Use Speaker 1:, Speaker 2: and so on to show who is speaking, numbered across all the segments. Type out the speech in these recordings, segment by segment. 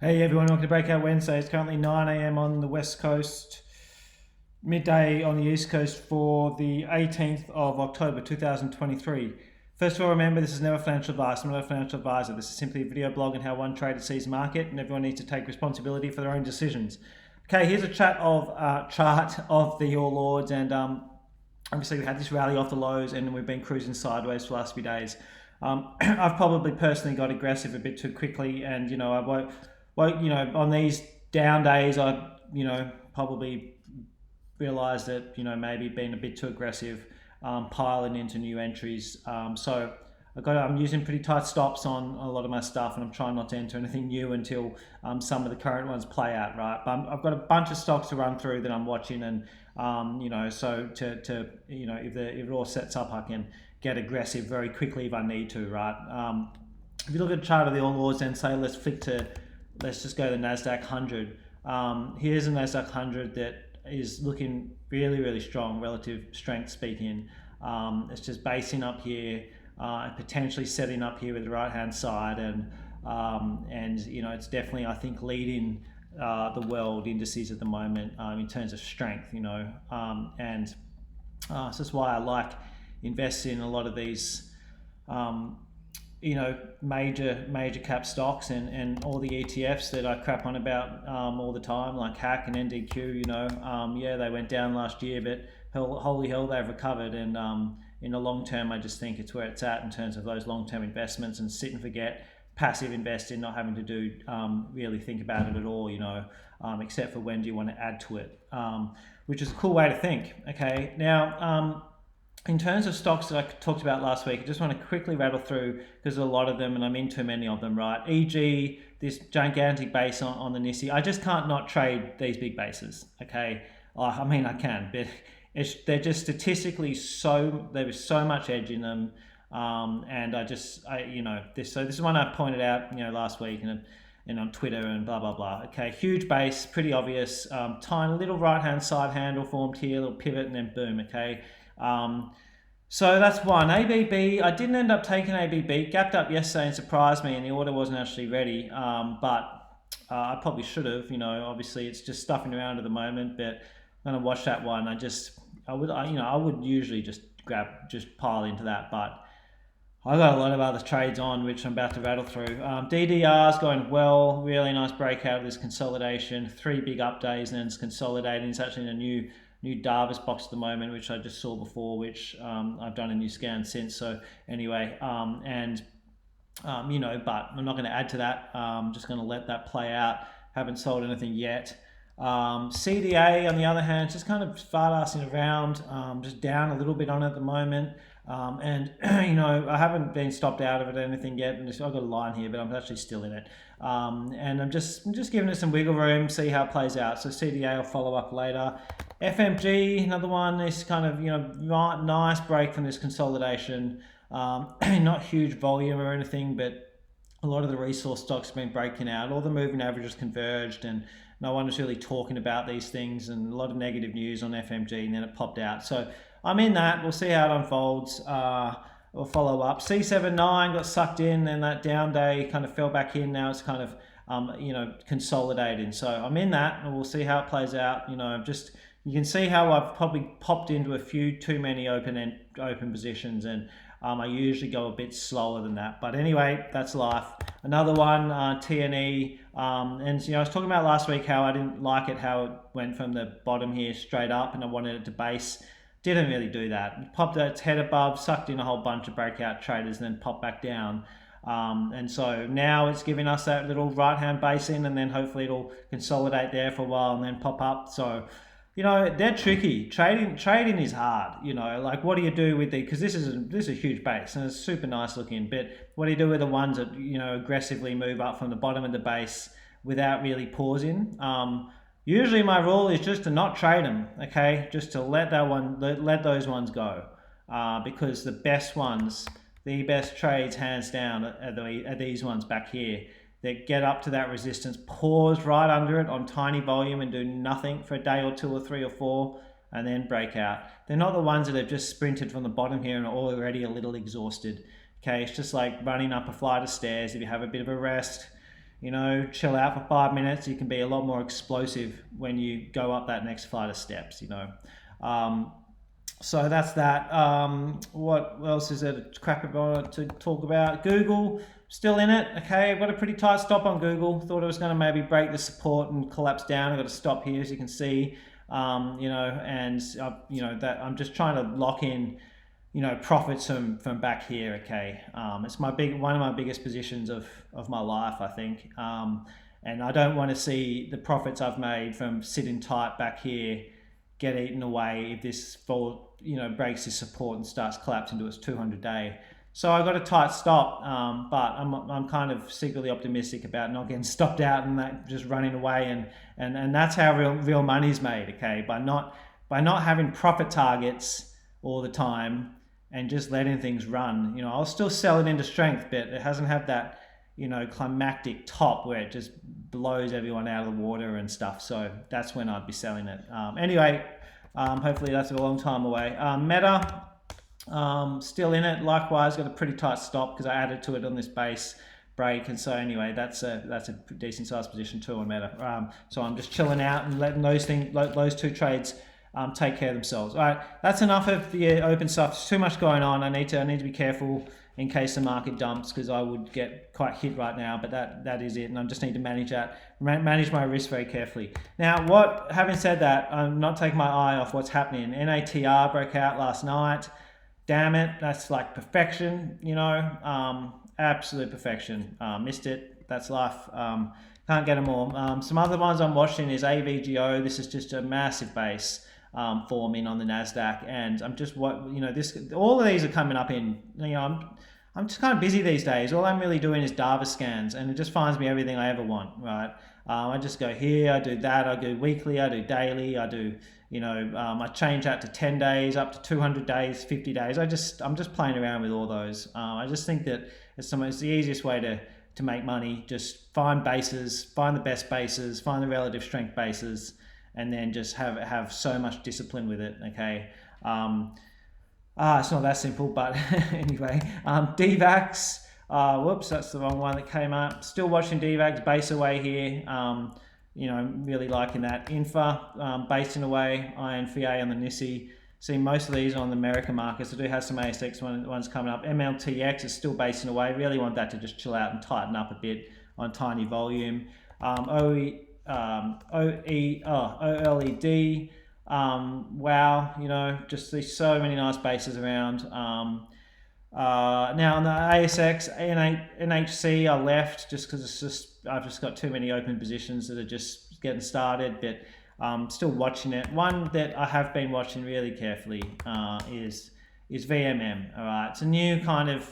Speaker 1: Hey everyone, welcome to Breakout Wednesday. It's currently 9 a.m. on the West Coast, midday on the East Coast for the 18th of October 2023. First of all, remember this is never financial advice. I'm not a financial advisor. This is simply a video blog on how one trader sees market, and everyone needs to take responsibility for their own decisions. Okay, here's a chart of the All Lords, and obviously we had this rally off the lows, and we've been cruising sideways for the last few days. I've probably personally got aggressive a bit too quickly, and I won't. Well, on these down days, I, probably realised that, maybe being a bit too aggressive, piling into new entries. So I'm using pretty tight stops on a lot of my stuff, and I'm trying not to enter anything new until some of the current ones play out, right? But I've got a bunch of stocks to run through that I'm watching, and so if it all sets up, I can get aggressive very quickly if I need to, right? If you look at the chart of the All Lords and say let's just go to the NASDAQ 100. Here's a NASDAQ 100 that is looking really, really strong, relative strength speaking. It's just basing up here, potentially setting up here with the right-hand side, and it's definitely, I think, leading the world indices at the moment in terms of strength, and so that's why I like investing in a lot of these major cap stocks and all the ETFs that I crap on about all the time, like HAC and NDQ. They went down last year, but holy hell, they've recovered. And in the long term, I just think it's where it's at in terms of those long-term investments, and sit and forget, passive investing, not having to do really think about it at all, except for when do you want to add to it, which is a cool way to think. Okay, now in terms of stocks that I talked about last week, I just want to quickly rattle through because there's a lot of them and I'm in too many of them, right? E.g., this gigantic base on the NYSE. I just can't not trade these big bases, okay? I mean, I can, but they're just statistically there is so much edge in them. And this is one I pointed out, last week and on Twitter and blah, blah, blah. Okay, huge base, pretty obvious. Tiny little right-hand side handle formed here, little pivot, and then boom, okay? So that's one. ABB, I didn't end up taking ABB. Gapped up yesterday and surprised me, and the order wasn't actually ready. But I probably should have. Obviously it's just stuffing around at the moment. But I'm gonna watch that one. I would usually just pile into that, but I got a lot of other trades on, which I'm about to rattle through. DDR's going well. Really nice breakout of this consolidation. 3 big up days, and then it's consolidating. It's actually in a new Darvas box at the moment, which I just saw before, which I've done a new scan since. So anyway, but I'm not going to add to that. I'm just going to let that play out. Haven't sold anything yet. CDA, on the other hand, just kind of fart-assing around, just down a little bit on it at the moment. I haven't been stopped out of it or anything yet, and I've got a line here, but I'm actually still in it. And I'm just giving it some wiggle room, see how it plays out. So CDA will follow up later. FMG, another one, this kind of nice break from this consolidation. Not huge volume or anything, but a lot of the resource stocks have been breaking out. All the moving averages converged, and no one was really talking about these things, and a lot of negative news on FMG, and then it popped out. So I'm in that. We'll see how it unfolds. We'll follow up. C79 got sucked in, and that down day kind of fell back in. Now it's kind of consolidating. So I'm in that, and we'll see how it plays out. You can see how I've probably popped into a few too many open positions, and I usually go a bit slower than that. But anyway, that's life. Another one, TNE. I was talking about last week how I didn't like it, how it went from the bottom here straight up, and I wanted it to base. Didn't really do that. It popped its head above, sucked in a whole bunch of breakout traders, and then popped back down. And so now it's giving us that little right-hand base in, and then hopefully it'll consolidate there for a while and then pop up. So, they're tricky. Trading is hard. Like what do you do with because this is a huge base and it's super nice looking. But what do you do with the ones that aggressively move up from the bottom of the base without really pausing? Usually my rule is just to not trade them, okay? Just to let those ones go, because the best trades, hands down, are these ones back here that get up to that resistance, pause right under it on tiny volume and do nothing for a day or 2 or 3 or 4, and then break out. They're not the ones that have just sprinted from the bottom here and are already a little exhausted. Okay, it's just like running up a flight of stairs. If you have a bit of a rest, you know, chill out for 5 minutes. You can be a lot more explosive when you go up that next flight of steps, you know. So that's that. What else is there to talk about? Google, still in it. Okay, I've got a pretty tight stop on Google. Thought it was going to maybe break the support and collapse down. I've got a stop here, as you can see. You know, and you know that I'm just trying to lock in, you know, profits from back here. Okay, it's one of my biggest positions of my life, I think. And I don't want to see the profits I've made from sitting tight back here get eaten away if this breaks this support and starts collapsing to its 200-day. So I got a tight stop, but I'm kind of secretly optimistic about not getting stopped out and that just running away, and that's how real money's made. Okay, by not having profit targets all the time and just letting things run. You know, I'll still sell it into strength, but it hasn't had that, you know, climactic top where it just blows everyone out of the water and stuff. So that's when I'd be selling it. Anyway, hopefully that's a long time away. Meta, still in it. Likewise, got a pretty tight stop because I added to it on this base break, and so anyway, that's a decent sized position too on Meta. So I'm just chilling out and letting those two trades take care of themselves. All right, that's enough of the open stuff. There's too much going on. I need to be careful in case the market dumps, because I would get quite hit right now, but that is it, and I just need to manage my risk very carefully. Now, having said that, I'm not taking my eye off what's happening. NATR broke out last night. Damn it, that's like perfection, you know, absolute perfection. Missed it, that's life. Can't get them all. Some other ones I'm watching is AVGO. This is just a massive base forming on the NASDAQ, and I'm just all of these are coming up in, you know, I'm just kind of busy these days. All I'm really doing is Darvas scans, and it just finds me everything I ever want, right? I just go here, I do that, I do weekly, I do daily, I do, you know, I change that to 10 days, up to 200 days, 50 days. I'm just playing around with all those. I just think that it's the easiest way to make money. Just find bases, find the best bases, find the relative strength bases, and then just have so much discipline with it, okay? It's not that simple, but anyway. DVAX, whoops, that's the wrong one that came up. Still watching DVAX, base away here. You know, really liking that. Infa, basing away, INFA on the NYSE. See most of these on the American markets. I do have some ASX ones coming up. MLTX is still basing away. Really want that to just chill out and tighten up a bit on tiny volume. OLED, wow, you know, just see so many nice bases around. Now on the ASX, NHC, I left just because I've just got too many open positions that are just getting started, but still watching it. One that I have been watching really carefully is VMM. All right, it's a new kind of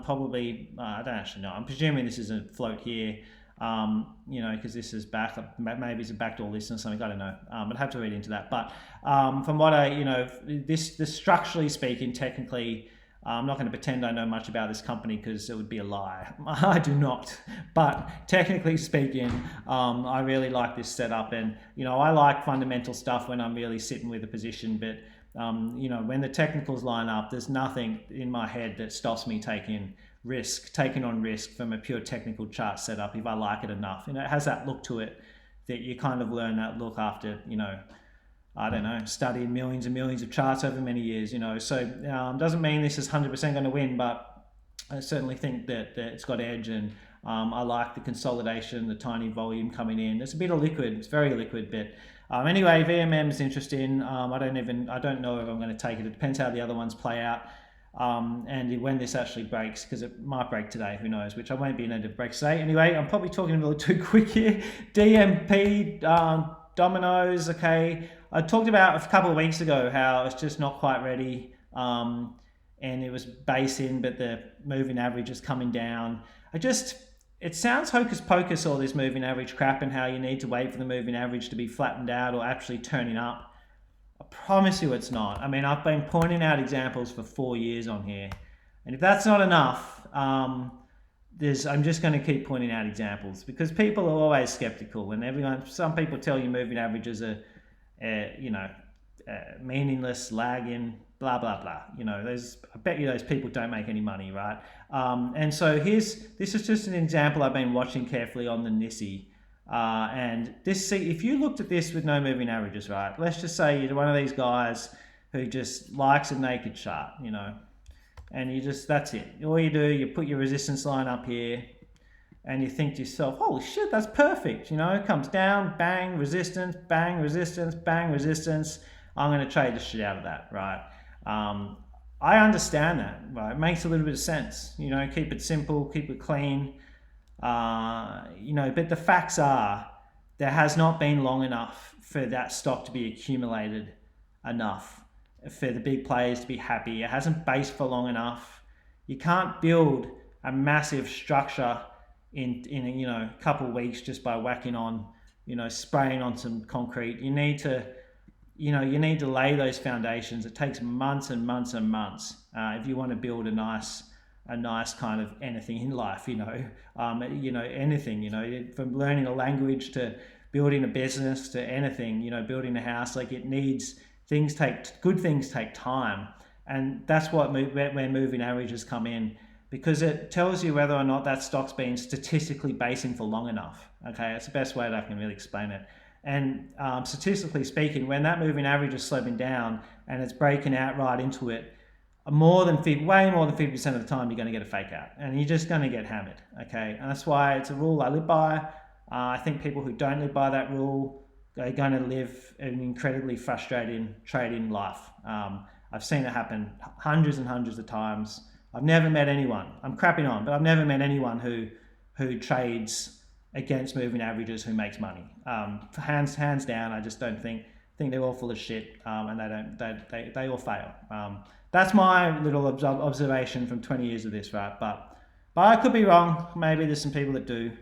Speaker 1: probably I don't actually know. I'm presuming this is a float here. You know, because this is back, maybe it's a backdoor list or something, I don't know. I'd have to read into that. But from what this structurally speaking, technically, I'm not going to pretend I know much about this company because it would be a lie. I do not. But technically speaking, I really like this setup, and you know, I like fundamental stuff when I'm really sitting with a position. But you know, when the technicals line up, there's nothing in my head that stops me taking on risk from a pure technical chart setup if I like it enough. You know, it has that look to it that you kind of learn that look after, you know, I don't know, studying millions and millions of charts over many years, you know. So doesn't mean this is 100% going to win, but I certainly think that it's got edge, and I like the consolidation, the tiny volume coming in. It's a bit of liquid, it's very liquid, but anyway, VMM is interesting. I don't know if I'm going to take it. It depends how the other ones play out. And when this actually breaks, because it might break today, who knows, which I won't be able to break today. Anyway, I'm probably talking a little too quick here. DMP, Dominoes, okay. I talked about a couple of weeks ago how it's just not quite ready, and it was basing, but the moving average is coming down. It sounds hocus pocus, all this moving average crap, and how you need to wait for the moving average to be flattened out or actually turning up. I promise you it's not. I mean, I've been pointing out examples for 4 years on here. And if that's not enough, I'm just going to keep pointing out examples, because people are always skeptical, and some people tell you moving averages are, meaningless, lagging, blah, blah, blah. You know, I bet you those people don't make any money, right? And so this is just an example I've been watching carefully on the NYSE. And if you looked at this with no moving averages, right? Let's just say you're one of these guys who just likes a naked chart, you know, and that's it. All you do, you put your resistance line up here, and you think to yourself, holy shit, that's perfect. You know, it comes down, bang, resistance, bang, resistance, bang, resistance. I'm going to trade the shit out of that, right? I understand that, right? It makes a little bit of sense. You know, keep it simple, keep it clean. You know, but the facts are there has not been long enough for that stock to be accumulated enough for the big players to be happy. It hasn't based for long enough. You can't build a massive structure in you know, a couple of weeks just by whacking on, you know, spraying on some concrete. You need to lay those foundations. It takes months and months and months if you want to build a nice kind of anything in life, you know, anything, you know, from learning a language to building a business to anything, you know, building a house. Like, good things take time, and that's where moving averages come in, because it tells you whether or not that stock's been statistically basing for long enough. Okay, it's the best way that I can really explain it. And statistically speaking, when that moving average is sloping down and it's breaking out right into it, way more than 50% of the time, you're going to get a fake out, and you're just going to get hammered. Okay, and that's why it's a rule I live by. I think people who don't live by that rule are going to live an incredibly frustrating trading life. I've seen it happen hundreds and hundreds of times. I've never met anyone, I'm crapping on, but I've never met anyone who trades against moving averages who makes money. Hands down, I just don't think they're all full of shit, and they all fail. That's my little observation from 20 years of this, right? But I could be wrong. Maybe there's some people that do.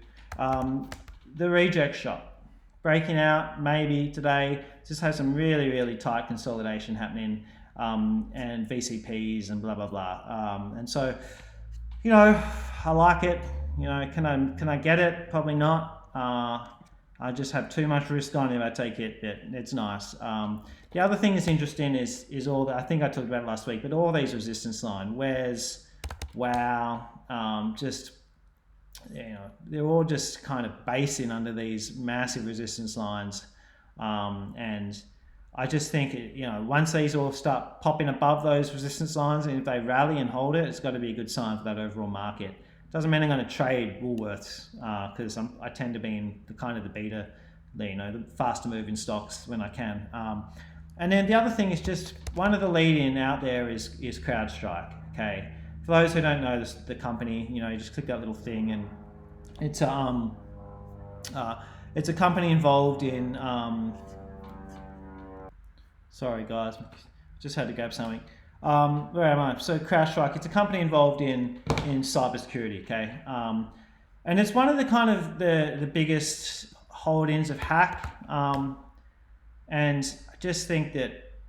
Speaker 1: The reject shot, breaking out maybe today, just has some really, really tight consolidation happening, and VCPs and blah, blah, blah. And so, you know, I like it. You know, can I get it? Probably not. I just have too much risk on it if I take it, but it's nice. The other thing that's interesting is all that, I think I talked about it last week, but all these resistance line, just, you know, they're all just kind of basing under these massive resistance lines. And I just think, you know, once these all start popping above those resistance lines, and if they rally and hold it, it's got to be a good sign for that overall market. Doesn't mean I'm going to trade Woolworths, because I tend to be in the beta, you know, the faster moving stocks when I can. And then the other thing is just one of the lead-in out there is CrowdStrike. Okay, for those who don't know the company, you know, you just click that little thing, and it's a company involved in. Sorry guys, just had to grab something. Where am I? So CrowdStrike, it's a company involved in cybersecurity, okay? And it's one of the kind of the biggest holdings of hack. And I just think that,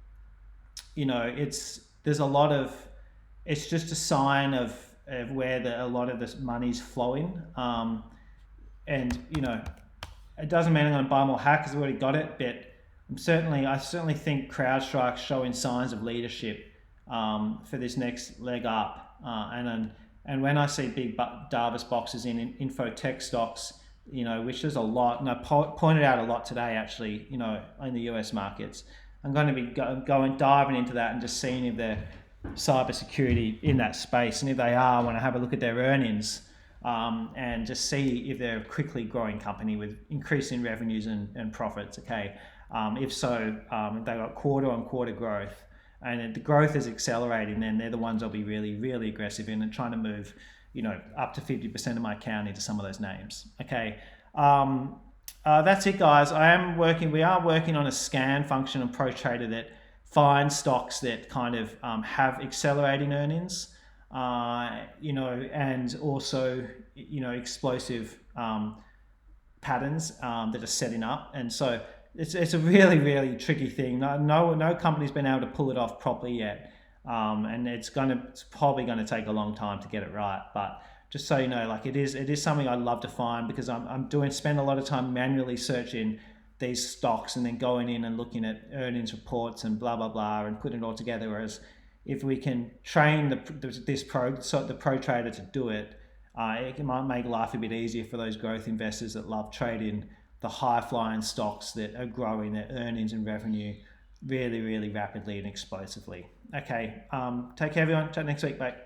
Speaker 1: you know, it's just a sign of where a lot of this money's flowing. And, you know, it doesn't mean I'm going to buy more hack because I've already got it, but I certainly think CrowdStrike's showing signs of leadership for this next leg up, and when I see big Darvas boxes in infotech stocks, you know, which is a lot, and I pointed out a lot today actually, you know, in the US markets, I'm going to be diving into that and just seeing if they're cybersecurity in that space, and if they are, I want to have a look at their earnings, and just see if they're a quickly growing company with increasing revenues and profits. Okay, if so, if they got quarter-on-quarter growth, and the growth is accelerating, then they're the ones I'll be really, really aggressive in and trying to move, you know, up to 50% of my account into some of those names. Okay, that's it, guys. We are working on a scan function on Protrader that finds stocks that kind of have accelerating earnings, you know, and also, you know, explosive patterns that are setting up, and so. It's a really, really tricky thing. No company's been able to pull it off properly yet, and it's probably going to take a long time to get it right. But just so you know, like it is something I'd love to find, because spend a lot of time manually searching these stocks and then going in and looking at earnings reports and blah blah blah and putting it all together. Whereas if we can train the Protrader to do it, it might make life a bit easier for those growth investors that love trading the high-flying stocks that are growing their earnings and revenue really, really rapidly and explosively. Okay, take care everyone. Chat next week. Bye.